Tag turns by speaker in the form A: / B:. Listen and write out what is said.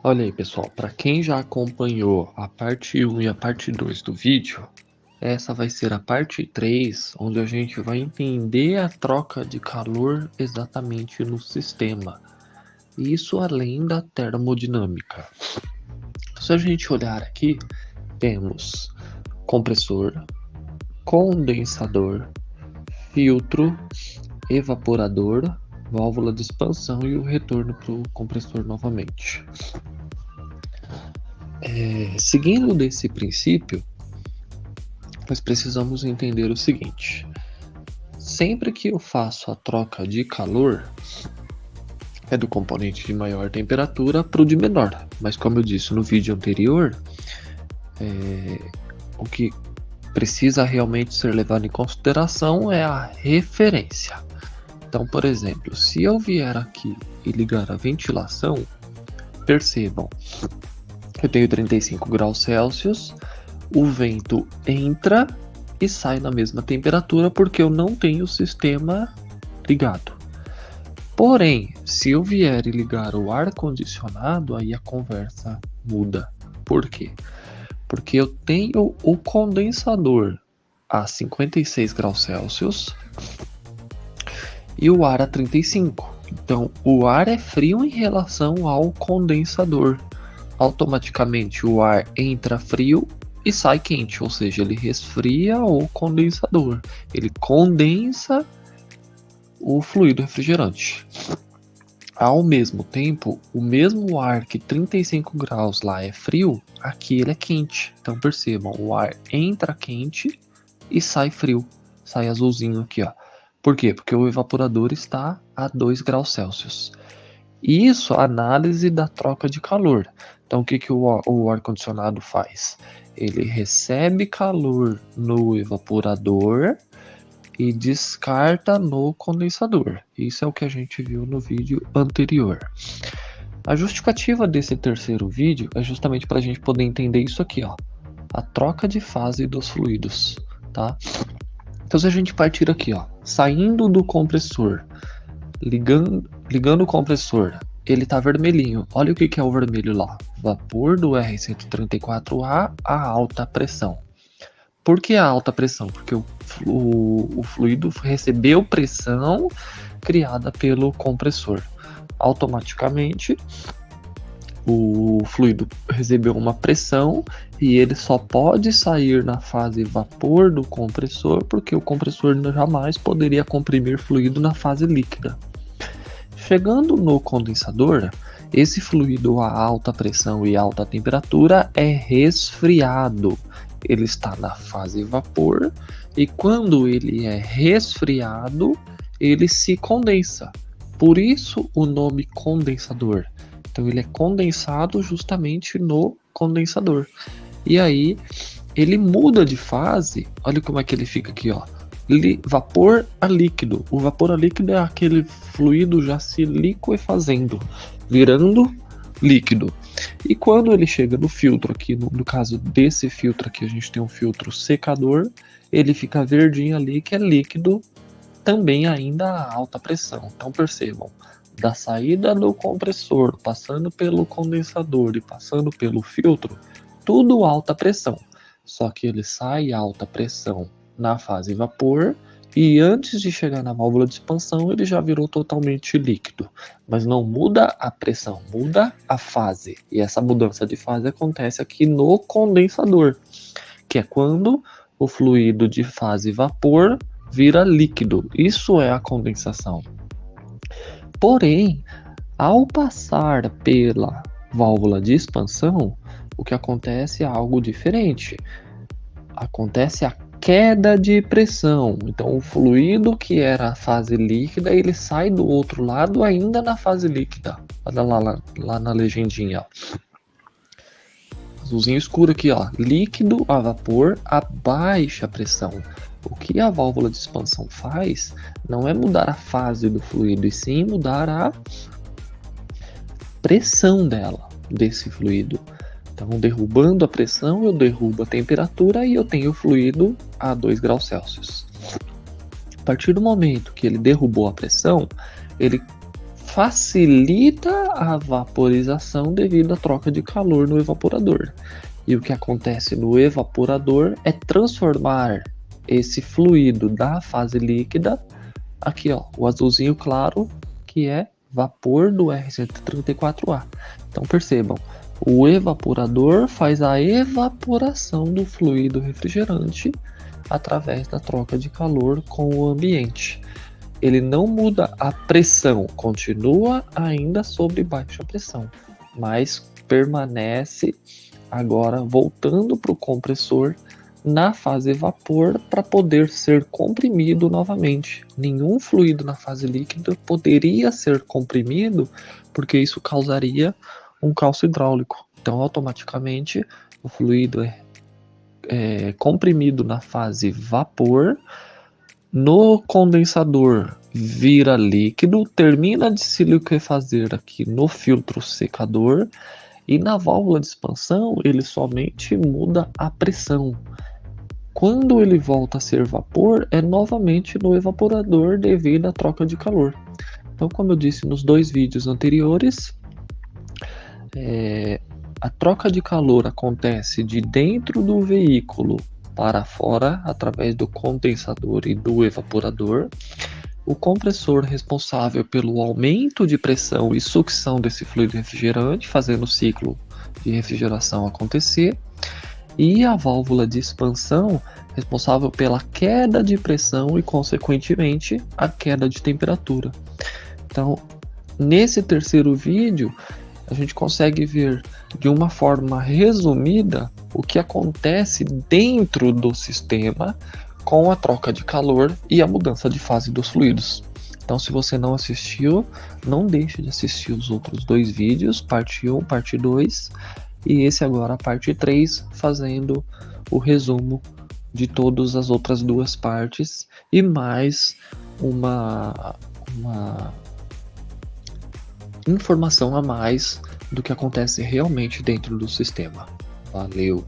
A: Olha aí, pessoal, para quem já acompanhou a parte 1 e a parte 2 do vídeo, essa vai ser a parte 3, onde a gente vai entender a troca de calor exatamente no sistema. Isso além da termodinâmica. Se a gente olhar aqui, temos compressor, condensador, filtro, evaporador, válvula de expansão e o retorno para o compressor novamente. Seguindo desse princípio, nós precisamos entender o seguinte: sempre que eu faço a troca de calor, é do componente de maior temperatura para o de menor, mas como eu disse no vídeo anterior, o que precisa realmente ser levado em consideração é a referência. Então, por exemplo, se eu vier aqui e ligar a ventilação, percebam, eu tenho 35 graus Celsius, o vento entra e sai na mesma temperatura porque eu não tenho o sistema ligado. Porém, se eu vier e ligar o ar-condicionado, aí a conversa muda. Por quê? Porque eu tenho o condensador a 56 graus Celsius e o ar a 35. Então, o ar é frio em relação ao condensador. Automaticamente o ar entra frio e sai quente, ou seja, ele resfria o condensador, ele condensa o fluido refrigerante. Ao mesmo tempo, o mesmo ar que 35 graus lá é frio, aqui ele é quente. Então percebam, o ar entra quente e sai frio, sai azulzinho aqui, ó. Por quê? Porque o evaporador está a 2 graus Celsius. Isso é a análise da troca de calor. Então o que o ar-condicionado faz? Ele recebe calor no evaporador e descarta no condensador. Isso é o que a gente viu no vídeo anterior. A justificativa desse terceiro vídeo é justamente para a gente poder entender isso aqui, ó, a troca de fase dos fluidos, tá? Então se a gente partir aqui, ó, saindo do compressor, ligando o compressor, ele tá vermelhinho. Olha o que é o vermelho lá, vapor do R134A a alta pressão. Por que a alta pressão? Porque o fluido recebeu pressão criada pelo compressor. Automaticamente, o fluido recebeu uma pressão e ele só pode sair na fase vapor do compressor porque o compressor jamais poderia comprimir fluido na fase líquida. Chegando no condensador, esse fluido a alta pressão e alta temperatura é resfriado. Ele está na fase vapor e quando ele é resfriado, ele se condensa. Por isso o nome condensador. Então ele é condensado justamente no condensador. E aí ele muda de fase. Olha como é que ele fica aqui, ó. Vapor a líquido. O vapor a líquido é aquele fluido já se liquefazendo, virando líquido. E quando ele chega no filtro aqui, no caso desse filtro aqui, a gente tem um filtro secador, ele fica verdinho ali, que é líquido, também ainda a alta pressão. Então percebam, da saída do compressor, passando pelo condensador e passando pelo filtro, tudo alta pressão. Só que ele sai alta pressão na fase vapor e antes de chegar na válvula de expansão ele já virou totalmente líquido, mas não muda a pressão, muda a fase, e essa mudança de fase acontece aqui no condensador, que é quando o fluido de fase vapor vira líquido. Isso é a condensação. Porém, ao passar pela válvula de expansão, o que acontece é algo diferente. Acontece a queda de pressão. Então o fluido que era a fase líquida, ele sai do outro lado ainda na fase líquida. Olha lá na legendinha, ó. Azulzinho escuro aqui, ó. Líquido a vapor a baixa pressão. O que a válvula de expansão faz não é mudar a fase do fluido, e sim mudar a pressão desse fluido. Então, derrubando a pressão, eu derrubo a temperatura e eu tenho o fluido a 2 graus Celsius. A partir do momento que ele derrubou a pressão, ele facilita a vaporização devido à troca de calor no evaporador. E o que acontece no evaporador é transformar esse fluido da fase líquida, aqui ó, o azulzinho claro, que é vapor do R134A. Então percebam, o evaporador faz a evaporação do fluido refrigerante através da troca de calor com o ambiente. Ele não muda a pressão, continua ainda sob baixa pressão, mas permanece agora voltando para o compressor na fase vapor para poder ser comprimido novamente. Nenhum fluido na fase líquida poderia ser comprimido porque isso causaria um calço hidráulico. Então, automaticamente, o fluido é comprimido na fase vapor, no condensador vira líquido, termina de se liquefazer aqui no filtro secador e na válvula de expansão ele somente muda a pressão. Quando ele volta a ser vapor, é novamente no evaporador devido à troca de calor. Então, como eu disse nos 2 vídeos anteriores, a troca de calor acontece de dentro do veículo para fora, através do condensador e do evaporador. O compressor responsável pelo aumento de pressão e sucção desse fluido refrigerante, fazendo o ciclo de refrigeração acontecer. E a válvula de expansão responsável pela queda de pressão e, consequentemente, a queda de temperatura. Então, nesse terceiro vídeo, a gente consegue ver de uma forma resumida o que acontece dentro do sistema com a troca de calor e a mudança de fase dos fluidos. Então, se você não assistiu, não deixe de assistir os outros 2 vídeos, parte 1, parte 2, e esse agora a parte 3, fazendo o resumo de todas as outras 2 partes e mais uma informação a mais do que acontece realmente dentro do sistema. Valeu!